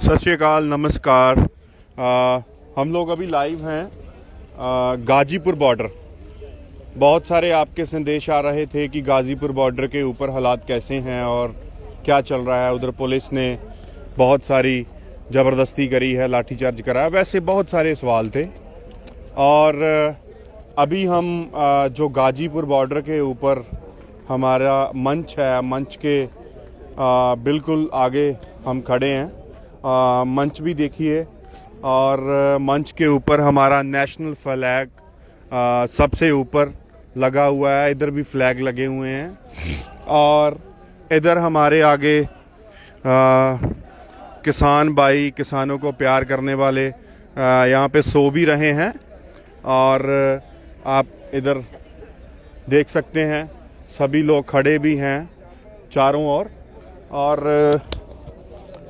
सत श्री अकाल, नमस्कार। हम लोग अभी लाइव हैं गाजीपुर बॉर्डर। बहुत सारे आपके संदेश आ रहे थे कि गाजीपुर बॉर्डर के ऊपर हालात कैसे हैं और क्या चल रहा है। उधर पुलिस ने बहुत सारी ज़बरदस्ती करी है, लाठीचार्ज करा है, वैसे बहुत सारे सवाल थे। और अभी हम जो गाजीपुर बॉर्डर के ऊपर हमारा मंच है, मंच के बिल्कुल आगे हम खड़े हैं। मंच भी देखिए और मंच के ऊपर हमारा नेशनल फ्लैग सबसे ऊपर लगा हुआ है। इधर भी फ्लैग लगे हुए हैं और इधर हमारे आगे किसान भाई, किसानों को प्यार करने वाले यहाँ पे सो भी रहे हैं। और आप इधर देख सकते हैं सभी लोग खड़े भी हैं चारों ओर। और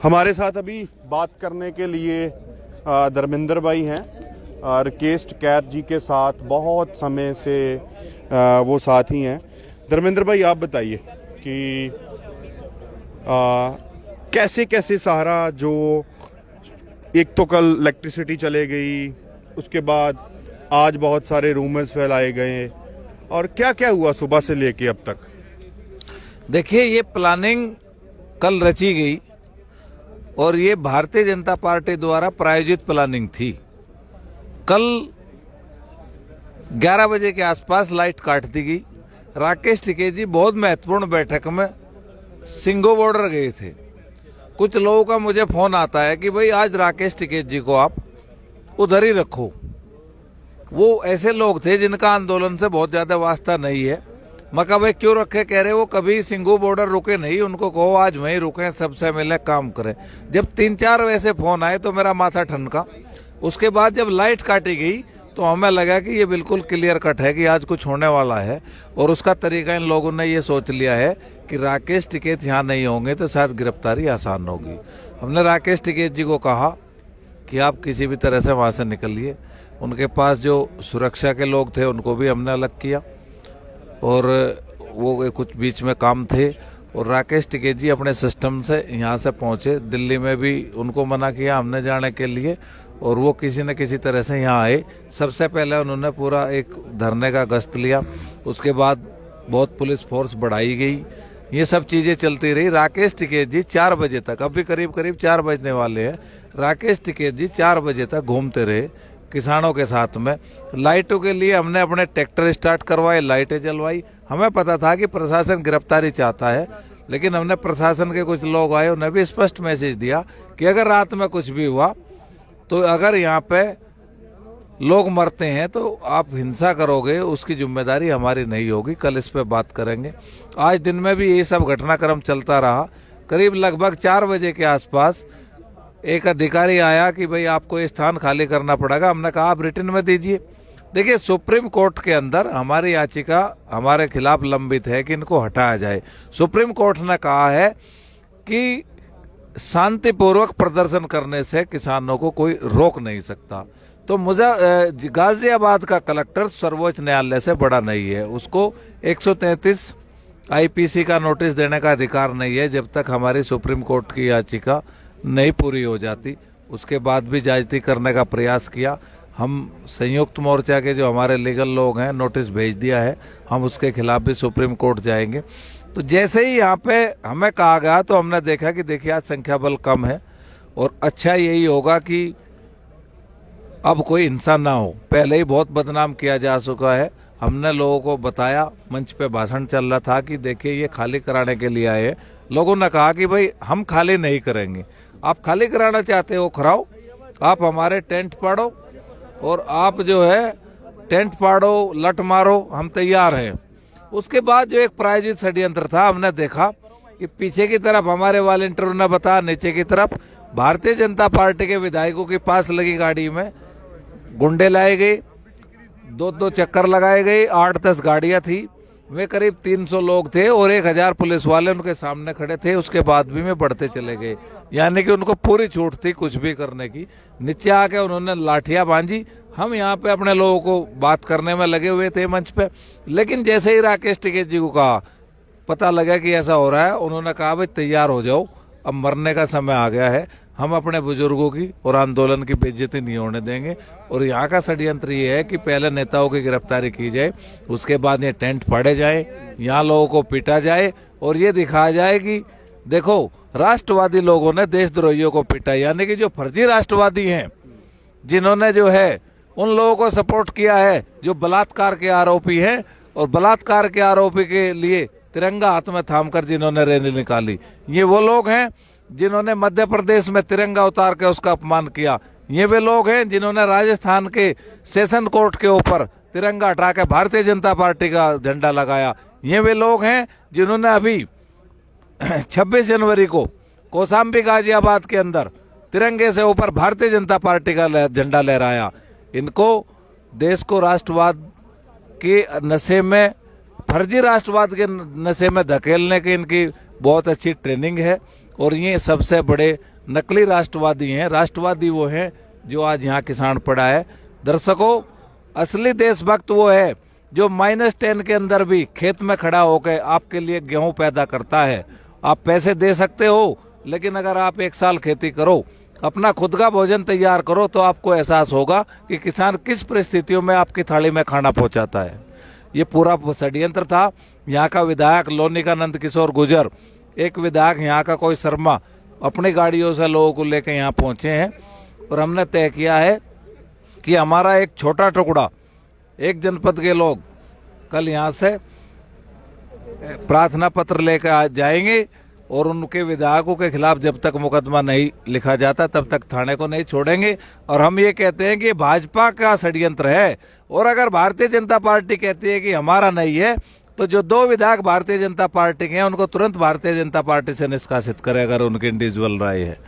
हमारे साथ अभी बात करने के लिए धर्मेंद्र भाई हैं और केस्ट कैद जी के साथ बहुत समय से वो साथी हैं। धर्मेंद्र भाई, आप बताइए कि कैसे कैसे सहारा, जो एक तो कल इलेक्ट्रिसिटी चले गई, उसके बाद आज बहुत सारे रूमर्स फैलाए गए, और क्या क्या हुआ सुबह से लेके अब तक। देखिए, ये प्लानिंग कल रची गई और ये भारतीय जनता पार्टी द्वारा प्रायोजित प्लानिंग थी। कल 11 बजे के आसपास लाइट काट दी गई। राकेश टिकैत जी बहुत महत्वपूर्ण बैठक में सिंगो बॉर्डर गए थे। कुछ लोगों का मुझे फोन आता है कि भाई आज राकेश टिकैत जी को आप उधर ही रखो। वो ऐसे लोग थे जिनका आंदोलन से बहुत ज्यादा वास्ता नहीं है। मैं कहा भाई क्यों रखे? कह रहे वो कभी सिंगू बॉर्डर रुके नहीं, उनको कहो आज वहीं रुके, सबसे मिले काम करें। जब 3-4 वैसे फोन आए तो मेरा माथा ठनका। उसके बाद जब लाइट काटी गई तो हमें लगा कि ये बिल्कुल क्लियर कट है कि आज कुछ होने वाला है। और उसका तरीका इन लोगों ने ये सोच लिया है कि राकेश टिकैत यहाँ नहीं होंगे तो शायद गिरफ्तारी आसान होगी। हमने राकेश टिकैत जी को कहा कि आप किसी भी तरह से वहाँ से निकलिए। उनके पास जो सुरक्षा के लोग थे उनको भी हमने अलग किया और वो कुछ बीच में काम थे। और राकेश टिकैत जी अपने सिस्टम से यहाँ से पहुँचे। दिल्ली में भी उनको मना किया हमने जाने के लिए और वो किसी न किसी तरह से यहाँ आए। सबसे पहले उन्होंने पूरा एक धरने का गश्त लिया, उसके बाद बहुत पुलिस फोर्स बढ़ाई गई, ये सब चीज़ें चलती रही। राकेश टिकैत जी 4 बजे तक, अभी करीब करीब 4 बजने वाले हैं, राकेश टिकैत जी 4 बजे तक घूमते रहे किसानों के साथ में। लाइटों के लिए हमने अपने ट्रैक्टर स्टार्ट करवाए, लाइटें जलवाई। हमें पता था कि प्रशासन गिरफ्तारी चाहता है, लेकिन हमने प्रशासन के कुछ लोग आए, उन्हें भी स्पष्ट मैसेज दिया कि अगर रात में कुछ भी हुआ तो अगर यहाँ पे लोग मरते हैं तो आप हिंसा करोगे, उसकी जिम्मेदारी हमारी नहीं होगी। कल इस पे बात करेंगे। आज दिन में भी ये सब घटनाक्रम चलता रहा। करीब लगभग 4 बजे के आसपास एक अधिकारी आया कि भाई आपको ये स्थान खाली करना पड़ेगा। हमने कहा आप रिटर्न में दीजिए। देखिए, सुप्रीम कोर्ट के अंदर हमारी याचिका हमारे खिलाफ लंबित है कि इनको हटाया जाए। सुप्रीम कोर्ट ने कहा है कि शांतिपूर्वक प्रदर्शन करने से किसानों को कोई रोक नहीं सकता। तो मुझे गाजियाबाद का कलेक्टर सर्वोच्च न्यायालय से बड़ा नहीं है, उसको 133 आईपीसी का नोटिस देने का अधिकार नहीं है जब तक हमारी सुप्रीम कोर्ट की याचिका नहीं पूरी हो जाती। उसके बाद भी ज्यादती करने का प्रयास किया। हम संयुक्त मोर्चा के जो हमारे लीगल लोग हैं, नोटिस भेज दिया है, हम उसके खिलाफ भी सुप्रीम कोर्ट जाएंगे। तो जैसे ही यहाँ पे हमें कहा गया तो हमने देखा कि देखिए आज संख्या बल कम है और अच्छा यही होगा कि अब कोई हिंसा ना हो। पहले ही बहुत बदनाम किया जा चुका है। हमने लोगों को बताया, मंच पे भाषण चल रहा था कि देखिए ये खाली कराने के लिए आए हैं। लोगों ने कहा कि भाई हम खाली नहीं करेंगे, आप खाली कराना चाहते हो कराओ, आप हमारे टेंट पाड़ो और आप जो है टेंट पाड़ो, लट मारो, हम तैयार हैं। उसके बाद जो एक प्रायोजित षड्यंत्र था, हमने देखा कि पीछे की तरफ हमारे वॉलंटियरों ने बताया, नीचे की तरफ भारतीय जनता पार्टी के विधायकों के पास लगी गाड़ी में गुंडे लाए गए, 2-2 चक्कर लगाए गए, 8-10 गाड़ियां थी, वे करीब 300 लोग थे और 1000 पुलिस वाले उनके सामने खड़े थे। उसके बाद भी वे बढ़ते चले गए, यानी कि उनको पूरी छूट थी कुछ भी करने की। नीचे आके उन्होंने लाठियां बांधी। हम यहाँ पे अपने लोगों को बात करने में लगे हुए थे मंच पे, लेकिन जैसे ही राकेश टिकैत जी को कहा, पता लगा कि ऐसा हो रहा है, उन्होंने कहा भाई तैयार हो जाओ, अब मरने का समय आ गया है। हम अपने बुजुर्गों की और आंदोलन की बेइज्जती नहीं होने देंगे। और यहाँ का षड्यंत्र ये है कि पहले नेताओं की गिरफ्तारी की जाए, उसके बाद ये टेंट फाड़े जाए, यहाँ लोगों को पीटा जाए और ये दिखाया जाए कि देखो राष्ट्रवादी लोगों ने देशद्रोहियों को पीटा, यानी कि जो फर्जी राष्ट्रवादी हैं, जिन्होंने जो है उन लोगों को सपोर्ट किया है जो बलात्कार के आरोपी हैं, और बलात्कार के आरोपी के लिए तिरंगा हाथ में थामकर जिन्होंने रैली निकाली, ये वो लोग हैं जिन्होंने मध्य प्रदेश में तिरंगा उतार के उसका अपमान किया। ये वे लोग हैं जिन्होंने राजस्थान के सेशन कोर्ट के ऊपर तिरंगा हटा के भारतीय जनता पार्टी का झंडा लगाया। ये वे लोग हैं जिन्होंने अभी 26 जनवरी को कौशाम्बी गाजियाबाद के अंदर तिरंगे से ऊपर भारतीय जनता पार्टी का झंडा लहराया। इनको देश को राष्ट्रवाद के नशे में, फर्जी राष्ट्रवाद के नशे में धकेलने की इनकी बहुत अच्छी ट्रेनिंग है। और ये सबसे बड़े नकली राष्ट्रवादी हैं। राष्ट्रवादी वो हैं जो आज यहाँ किसान पड़ा है। दर्शकों, असली देशभक्त वो है जो -10 के अंदर भी खेत में खड़ा होकर आपके लिए गेहूं पैदा करता है। आप पैसे दे सकते हो, लेकिन अगर आप 1 साल खेती करो, अपना खुद का भोजन तैयार करो, तो आपको एहसास होगा कि किसान किस परिस्थितियों में आपकी थाली में खाना पहुंचाता है। ये पूरा षड्यंत्र था। यहाँ का विधायक लोनिका नंद किशोर गुर्जर, एक विधायक यहाँ का कोई शर्मा, अपनी गाड़ियों से लोगों को लेकर यहाँ पहुंचे हैं और हमने तय किया है कि हमारा एक छोटा टुकड़ा, एक जनपद के लोग कल यहाँ से प्रार्थना पत्र लेकर जाएंगे और उनके विधायकों के खिलाफ जब तक मुकदमा नहीं लिखा जाता तब तक थाने को नहीं छोड़ेंगे। और हम ये कहते हैं कि भाजपा का षड्यंत्र है, और अगर भारतीय जनता पार्टी कहती है कि हमारा नहीं है, तो जो 2 विधायक भारतीय जनता पार्टी के हैं उनको तुरंत भारतीय जनता पार्टी से निष्कासित करे, अगर उनकी इंडिविजुअल राय है।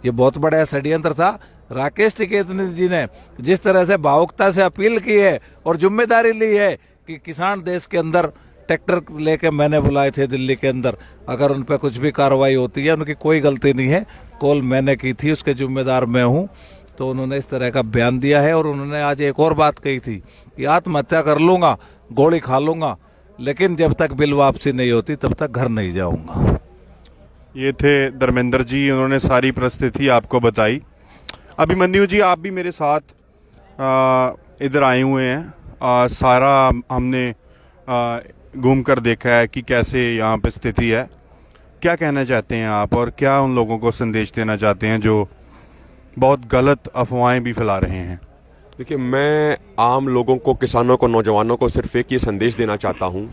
ये बहुत बड़ा षड्यंत्र था। राकेश टिकैत जी ने जिस तरह से भावुकता से अपील की है और जिम्मेदारी ली है कि किसान देश के अंदर ट्रैक्टर लेके मैंने बुलाए थे दिल्ली के अंदर, अगर उन पर कुछ भी कार्रवाई होती है, उनकी कोई गलती नहीं है, कॉल मैंने की थी, उसके जिम्मेदार मैं हूँ, तो उन्होंने इस तरह का बयान दिया है। और उन्होंने आज एक और बात कही थी कि आत्महत्या कर लूंगा, गोली खा लूंगा, लेकिन जब तक बिल वापसी नहीं होती तब तक घर नहीं जाऊंगा। ये थे धर्मेंद्र जी, उन्होंने सारी परिस्थिति आपको बताई। अभिमन्यु जी, आप भी मेरे साथ इधर आए हुए हैं। सारा हमने घूम कर देखा है कि कैसे यहाँ पे स्थिति है। क्या कहना चाहते हैं आप, और क्या उन लोगों को संदेश देना चाहते हैं जो बहुत गलत अफवाहें भी फैला रहे हैं? देखिए, मैं आम लोगों को, किसानों को, नौजवानों को सिर्फ एक ये संदेश देना चाहता हूँ,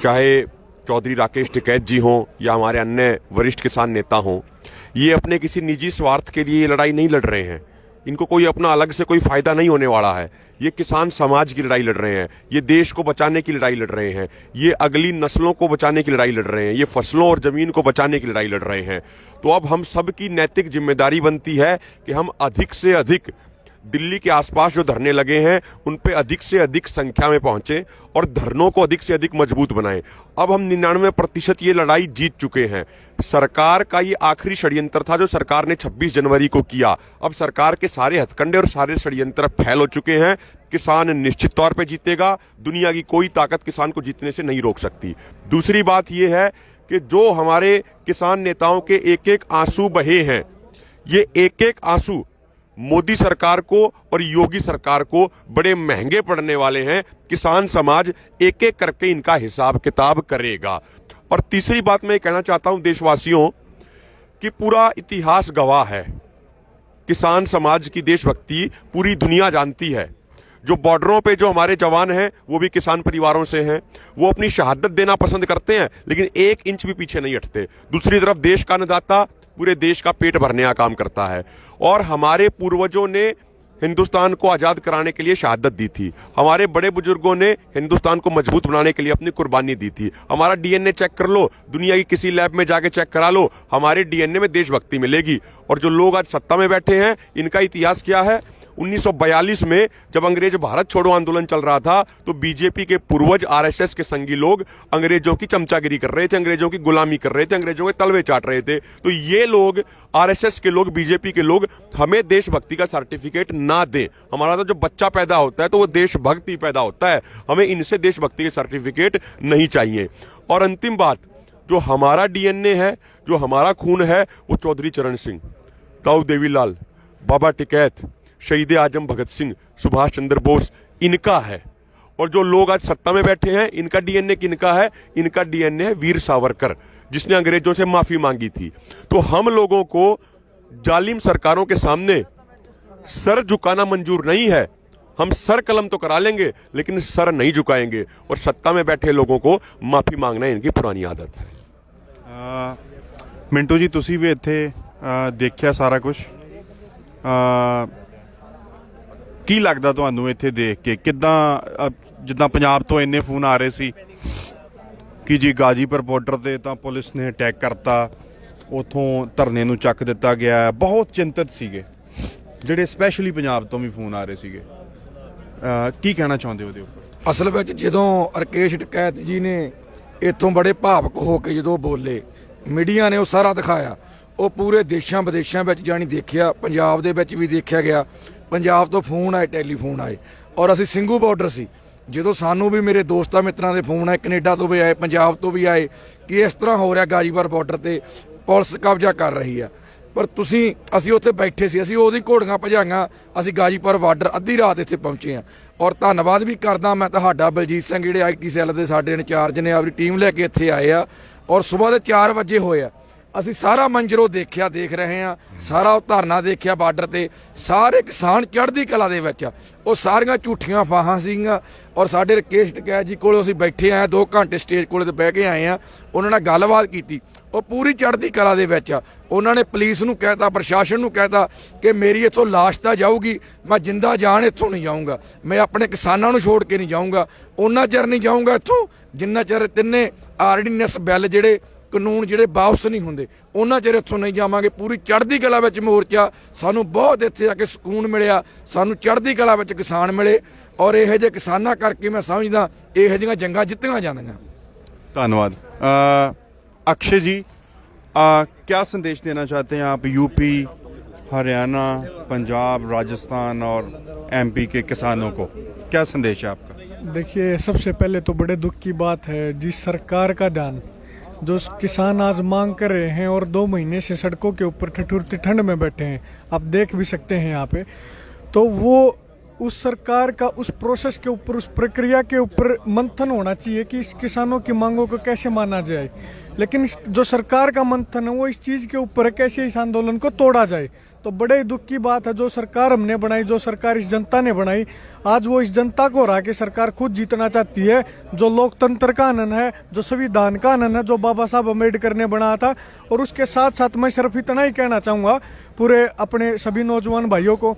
चाहे चौधरी राकेश टिकैत जी हों या हमारे अन्य वरिष्ठ किसान नेता हों, ये अपने किसी निजी स्वार्थ के लिए ये लड़ाई नहीं लड़ रहे हैं। इनको कोई अपना अलग से कोई फायदा नहीं होने वाला है। ये किसान समाज की लड़ाई लड़ रहे हैं, ये देश को बचाने की लड़ाई लड़ रहे हैं, ये अगली नस्लों को बचाने की लड़ाई लड़ रहे हैं, ये फसलों और जमीन को बचाने की लड़ाई लड़ रहे हैं। तो अब हम सब की नैतिक जिम्मेदारी बनती है कि हम अधिक से अधिक दिल्ली के आसपास जो धरने लगे हैं उन पे अधिक से अधिक संख्या में पहुंचे और धरनों को अधिक से अधिक मजबूत बनाएं। अब हम 99% ये लड़ाई जीत चुके हैं। सरकार का ये आखिरी षड्यंत्र था जो सरकार ने 26 जनवरी को किया। अब सरकार के सारे हथकंडे और सारे षड्यंत्र फैल हो चुके हैं। किसान निश्चित तौर पे जीतेगा। दुनिया की कोई ताकत किसान को जीतने से नहीं रोक सकती। दूसरी बात ये है कि जो हमारे किसान नेताओं के एक एक आंसू बहे हैं, ये एक एक आंसू मोदी सरकार को और योगी सरकार को बड़े महंगे पड़ने वाले हैं। किसान समाज एक एक करके इनका हिसाब किताब करेगा। और तीसरी बात मैं कहना चाहता हूं देशवासियों कि पूरा इतिहास गवाह है, किसान समाज की देशभक्ति पूरी दुनिया जानती है। जो बॉर्डरों पे जो हमारे जवान हैं वो भी किसान परिवारों से हैं, वो अपनी शहादत देना पसंद करते हैं लेकिन 1 इंच भी पीछे नहीं हटते। दूसरी तरफ देश का अन्नदाता पूरे देश का पेट भरने का काम करता है। और हमारे पूर्वजों ने हिंदुस्तान को आज़ाद कराने के लिए शहादत दी थी। हमारे बड़े बुजुर्गों ने हिंदुस्तान को मजबूत बनाने के लिए अपनी कुर्बानी दी थी। हमारा डीएनए चेक कर लो, दुनिया की किसी लैब में जाके चेक करा लो, हमारे डीएनए में देशभक्ति मिलेगी। और जो लोग आज सत्ता में बैठे हैं, इनका इतिहास क्या है? 1942 में जब अंग्रेज भारत छोड़ो आंदोलन चल रहा था तो बीजेपी के पूर्वज आरएसएस के संगी लोग अंग्रेजों की चमचागिरी कर रहे थे, अंग्रेजों की गुलामी कर रहे थे, अंग्रेजों के तलवे चाट रहे थे। तो ये लोग, आरएसएस के लोग, बीजेपी के लोग हमें देशभक्ति का सर्टिफिकेट ना दें। हमारा तो जो बच्चा पैदा होता है तो वो देशभक्ति पैदा होता है, हमें इनसे देशभक्ति के सर्टिफिकेट नहीं चाहिए। और अंतिम बात, जो हमारा डीएनए है, जो हमारा खून है, वो चौधरी चरण सिंह, ताऊ देवीलाल, बाबा टिकैत, शहीद आजम भगत सिंह, सुभाष चंद्र बोस इनका है। और जो लोग आज सत्ता में बैठे हैं इनका डीएनए किनका है? इनका डीएनए है वीर सावरकर, जिसने अंग्रेजों से माफी मांगी थी। तो हम लोगों को जालिम सरकारों के सामने सर झुकाना मंजूर नहीं है। हम सर कलम तो करा लेंगे लेकिन सर नहीं झुकाएंगे, और सत्ता में बैठे लोगों को माफी मांगना इनकी पुरानी आदत है। मिंटू जी, तुसी भी ਇੱਥੇ ਦੇਖਿਆ ਸਾਰਾ ਕੁਝ, ਕੀ ਲੱਗਦਾ ਤੁਹਾਨੂੰ ਇੱਥੇ ਦੇਖ ਕੇ? ਕਿੱਦਾਂ ਜਿੱਦਾਂ ਪੰਜਾਬ ਤੋਂ ਇੰਨੇ ਫੋਨ ਆ ਰਹੇ ਸੀ ਕਿ ਜੀ ਗਾਜੀਪੁਰ ਬਾਰਡਰ ਤੇ ਤਾਂ ਪੁਲਿਸ ਨੇ ਅਟੈਕ ਕਰਤਾ, ਉਥੋਂ ਧਰਨੇ ਨੂੰ ਚੱਕ ਦਿੱਤਾ ਗਿਆ, ਬਹੁਤ ਚਿੰਤਤ ਸੀਗੇ ਜਿਹੜੇ ਸਪੈਸ਼ਲੀ ਪੰਜਾਬ ਤੋਂ ਵੀ ਫੋਨ ਆ ਰਹੇ ਸੀਗੇ। ਕੀ ਕਹਿਣਾ ਚਾਹੁੰਦੇ ਹੋ ਉਹਦੇ ਉੱਪਰ? ਅਸਲ ਵਿੱਚ ਜਦੋਂ ਰਕੇਸ਼ ਟਕੈਤ ਜੀ ਨੇ ਇੱਥੋਂ ਬੜੇ ਭਾਵਕ ਹੋ ਕੇ ਜਦੋਂ ਬੋਲੇ, ਮੀਡੀਆ ਨੇ ਉਹ ਸਾਰਾ ਦਿਖਾਇਆ। ਉਹ ਪੂਰੇ ਦੇਸ਼ਾਂ ਵਿਦੇਸ਼ਾਂ ਵਿੱਚ ਜਾਣੀ ਦੇਖਿਆ, ਪੰਜਾਬ ਦੇ ਵਿੱਚ ਵੀ ਦੇਖਿਆ ਗਿਆ। ਪੰਜਾਬ ਤੋਂ ਫੋਨ ਆਏ, ਟੈਲੀਫੋਨ ਆਏ, ਔਰ ਅਸੀਂ ਸਿੰਘੂ ਬਾਰਡਰ ਸੀ। ਜਦੋਂ ਸਾਨੂੰ ਵੀ ਮੇਰੇ ਦੋਸਤਾਂ ਮਿੱਤਰਾਂ ਦੇ ਫੋਨ ਆਏ, ਕੈਨੇਡਾ ਤੋਂ ਵੀ ਆਏ, ਪੰਜਾਬ ਤੋਂ ਵੀ ਆਏ ਕਿ ਇਸ ਤਰ੍ਹਾਂ ਹੋ ਰਿਹਾ ਗਾਜੀਪੁਰ ਬਾਰਡਰ ਤੇ ਪੁਲਿਸ ਕਬਜ਼ਾ ਕਰ ਰਹੀ ਆ। ਪਰ ਅਸੀਂ ਉੱਥੇ ਬੈਠੇ ਸੀ, ਅਸੀਂ ਉਹਦੀ ਘੋੜੀਆਂ ਭਜਾਈਆਂ, ਅਸੀਂ ਗਾਜੀਪੁਰ ਬਾਰਡਰ ਅੱਧੀ ਰਾਤ ਇੱਥੇ ਪਹੁੰਚੇ ਹਾਂ। ਔਰ ਧੰਨਵਾਦ ਵੀ ਕਰਦਾ ਮੈਂ ਤੁਹਾਡਾ ਬਲਜੀਤ ਸਿੰਘ, ਜਿਹੜੇ ਆਈਟੀ ਸੈੱਲ ਦੇ ਸਾਡੇ ਇੰਚਾਰਜ ਨੇ, ਆਪਣੀ ਟੀਮ ਲੈ ਕੇ ਇੱਥੇ ਆਏ ਆ। ਔਰ ਸਵੇਰ ਦੇ 4 ਵਜੇ ਹੋਏ ਆ, ਅਸੀਂ ਸਾਰਾ ਮੰਜ਼ਰ ਉਹ ਦੇਖਿਆ, ਦੇਖ ਰਹੇ ਹਾਂ ਸਾਰਾ ਉਹ ਧਰਨਾ ਦੇਖਿਆ ਬਾਰਡਰ ਤੇ। ਸਾਰੇ ਕਿਸਾਨ ਚੜ੍ਹਦੀ ਕਲਾ ਦੇ ਵਿੱਚ ਆ। ਉਹ ਸਾਰੀਆਂ ਝੂਠੀਆਂ ਫਾਹਾਂ ਸੀਗੀਆਂ। ਔਰ ਸਾਡੇ ਰਕੇਸ਼ ਟਕੈਤ ਜੀ ਕੋਲ ਅਸੀਂ ਬੈਠੇ ਆਏ 2 ਘੰਟੇ ਸਟੇਜ ਕੋਲੇ ਤੇ ਬਹਿ ਕੇ ਆਏ ਆ, ਉਹਨਾਂ ਨਾਲ ਗੱਲਬਾਤ ਕੀਤੀ। ਉਹ ਪੂਰੀ ਚੜ੍ਹਦੀ ਕਲਾ ਦੇ ਵਿੱਚ ਆ। ਉਹਨਾਂ ਨੇ ਪੁਲਿਸ ਨੂੰ ਕਹਿਤਾ, ਪ੍ਰਸ਼ਾਸਨ ਨੂੰ ਕਹਿਤਾ ਕਿ ਮੇਰੀ ਇੱਥੋਂ ਲਾਸ਼ ਤਾਂ ਜਾਊਗੀ, ਮੈਂ ਜਿੰਦਾ ਜਾਨ ਇੱਥੋਂ ਨਹੀਂ ਜਾਊਂਗਾ, ਮੈਂ ਆਪਣੇ ਕਿਸਾਨਾਂ ਨੂੰ ਛੋੜ ਕੇ ਨਹੀਂ ਜਾਊਂਗਾ। ਉਹਨਾਂ ਚਿਰ ਨਹੀਂ ਜਾਊਂਗਾ ਇੱਥੋਂ ਜਿੰਨਾ ਚਿਰ ਤਿੰਨੇ ਆਰਡੀਨੈਂਸ ਬਿੱਲ ਜਿਹੜੇ ਕਾਨੂੰਨ ਜਿਹੜੇ ਵਾਪਸ ਨਹੀਂ ਹੁੰਦੇ, ਉਹਨਾਂ ਚਿਰ ਇੱਥੋਂ ਨਹੀਂ ਜਾਵਾਂਗੇ। ਪੂਰੀ ਚੜ੍ਹਦੀ ਕਲਾ ਵਿੱਚ ਮੋਰਚਾ, ਸਾਨੂੰ ਬਹੁਤ ਇੱਥੇ ਆ ਕੇ ਸਕੂਨ ਮਿਲਿਆ, ਸਾਨੂੰ ਚੜ੍ਹਦੀ ਕਲਾ ਵਿੱਚ ਕਿਸਾਨ ਮਿਲੇ। ਔਰ ਇਹੋ ਜਿਹੇ ਕਿਸਾਨਾਂ ਕਰਕੇ ਮੈਂ ਸਮਝਦਾ ਇਹੋ ਜਿਹੀਆਂ ਜੰਗਾਂ ਜਿੱਤੀਆਂ ਜਾਂਦੀਆਂ। धन्यवाद। अक्षय जी, क्या संदेश देना चाहते हैं आप यूपी, हरियाणा, पंजाब, राजस्थान और एमपी के किसानों को? क्या संदेश है आपका? देखिए, सबसे पहले तो बड़े दुख की बात है जिस सरकार का ध्यान जो किसान आज मांग कर रहे हैं और 2 महीने से सड़कों के ऊपर ठिठुरती ठंड में बैठे हैं, आप देख भी सकते हैं यहाँ पे, तो वो उस सरकार का उस प्रोसेस के ऊपर, उस प्रक्रिया के ऊपर मंथन होना चाहिए कि इस किसानों की मांगों को कैसे माना जाए। लेकिन जो सरकार का मंथन है वो इस चीज़ के ऊपर है कैसे इस आंदोलन को तोड़ा जाए। तो बड़े दुख की बात है, जो सरकार हमने बनाई, जो सरकार इस जनता ने बनाई, आज वो इस जनता को हरा के सरकार खुद जीतना चाहती है। जो लोकतंत्र का आनंद है, जो संविधान का आनंद है, जो बाबा साहब अम्बेडकर ने बनाया था। और उसके साथ साथ मैं सिर्फ इतना ही कहना चाहूँगा पूरे अपने सभी नौजवान भाइयों को,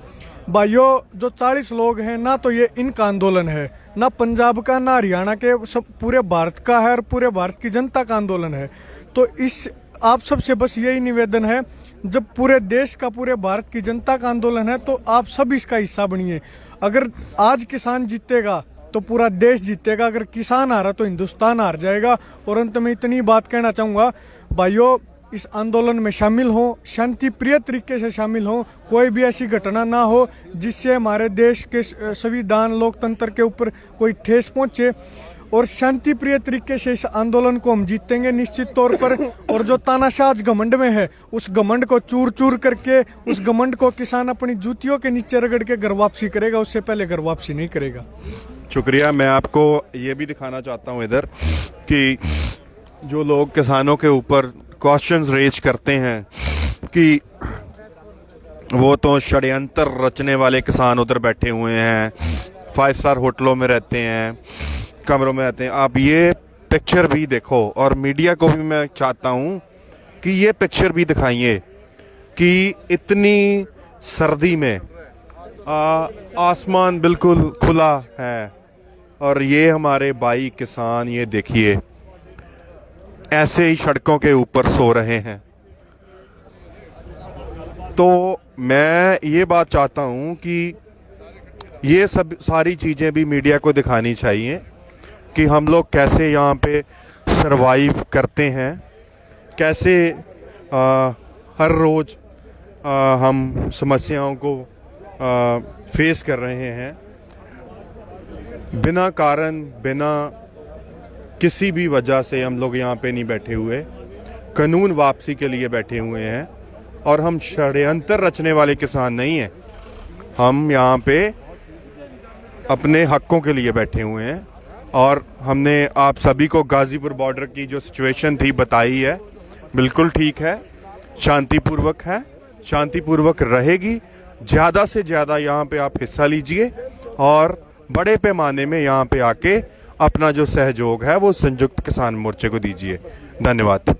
भाइयों जो 40 लोग हैं ना, तो ये इनका आंदोलन है, ना पंजाब का, ना हरियाणा के, सब पूरे भारत का है और पूरे भारत की जनता का आंदोलन है। तो इस आप सबसे बस यही निवेदन है, जब पूरे देश का, पूरे भारत की जनता का आंदोलन है तो आप सब इसका हिस्सा बनिए। अगर आज किसान जीतेगा तो पूरा देश जीतेगा, अगर किसान हारा तो हिंदुस्तान हार जाएगा। और अंत में इतनी बात कहना चाहूँगा, भाइयों इस आंदोलन में शामिल हो, शांति प्रिय तरीके से शामिल हो, कोई भी ऐसी घटना ना हो जिससे हमारे देश के संविधान, लोकतंत्र के ऊपर कोई ठेस पहुँचे। और शांति प्रिय तरीके से इस आंदोलन को हम जीतेंगे निश्चित तौर पर। और जो तानाशाह घमंड में है, उस घमंड को चूर चूर करके, उस घमंड को किसान अपनी जूतियों के नीचे रगड़ के घर वापसी करेगा, उससे पहले घर वापसी नहीं करेगा। शुक्रिया। मैं आपको ये भी दिखाना चाहता हूँ इधर कि जो लोग किसानों के ऊपर क्वेश्चंस रेज करते हैं कि वो तो षड्यंत्र रचने वाले किसान उधर बैठे हुए हैं, 5 स्टार होटलों में रहते हैं, कमरों में रहते हैं। आप ये पिक्चर भी देखो, और मीडिया को भी मैं चाहता हूँ कि ये पिक्चर भी दिखाइए कि इतनी सर्दी में आसमान बिल्कुल खुला है और ये हमारे भाई किसान, ये देखिए ऐसे ही सड़कों के ऊपर सो रहे हैं। तो मैं ये बात चाहता हूँ कि ये सब सारी चीज़ें भी मीडिया को दिखानी चाहिए कि हम लोग कैसे यहाँ पे सरवाइव करते हैं, कैसे हर रोज़ हम समस्याओं को फेस कर रहे हैं, बिना कारण, बिना किसी भी वजह से हम लोग यहाँ पे नहीं बैठे हुए, कानून वापसी के लिए बैठे हुए हैं। और हम षड्यंत्र रचने वाले किसान नहीं हैं। हम यहाँ पे अपने हकों के लिए बैठे हुए हैं और हमने आप सभी को गाजीपुर बॉर्डर की जो सिचुएशन थी बताई है, बिल्कुल ठीक है, शांतिपूर्वक है, शांतिपूर्वक रहेगी। ज़्यादा से ज़्यादा यहाँ पे आप हिस्सा लीजिए और बड़े पैमाने में यहाँ पे आके अपना जो सहयोग है वो संयुक्त किसान मोर्चे को दीजिए। धन्यवाद।